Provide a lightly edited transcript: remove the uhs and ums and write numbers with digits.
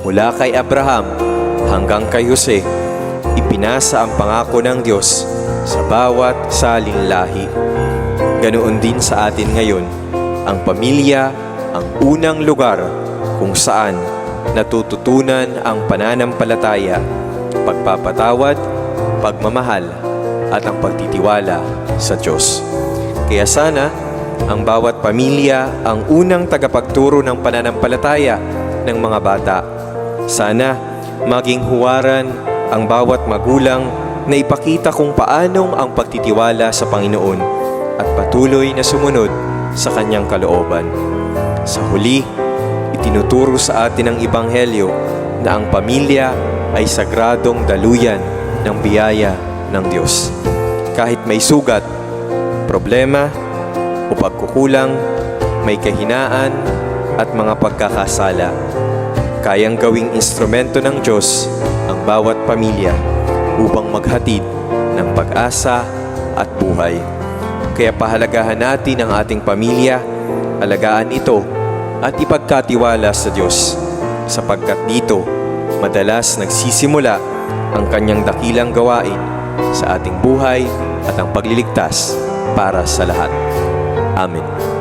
mula kay Abraham hanggang kay Jose, ipinasa ang pangako ng Diyos sa bawat saling lahi. Ganoon din sa atin ngayon, ang pamilya ang unang lugar kung saan natututunan ang pananampalataya, pagpapatawad, pagmamahal, at ang pagtitiwala sa Diyos. Kaya sana, ang bawat pamilya ang unang tagapagturo ng pananampalataya ng mga bata. Sana, maging huwaran ang bawat magulang na ipakita kung paanong ang pagtitiwala sa Panginoon at patuloy na sumunod sa Kanyang kalooban. Sa huli, itinuturo sa atin ng Ebanghelyo na ang pamilya ay sagradong daluyan ng biyaya ng Diyos. Kahit may sugat, problema o pagkukulang, may kahinaan at mga pagkakasala, kayang gawing instrumento ng Diyos ang bawat pamilya upang maghatid ng pag-asa at buhay. Kaya pahalagahan natin ang ating pamilya, alagaan ito at ipagkatiwala sa Diyos, sapagkat dito madalas nagsisimula ang Kanyang dakilang gawain sa ating buhay at ang pagliligtas para sa lahat. Amen.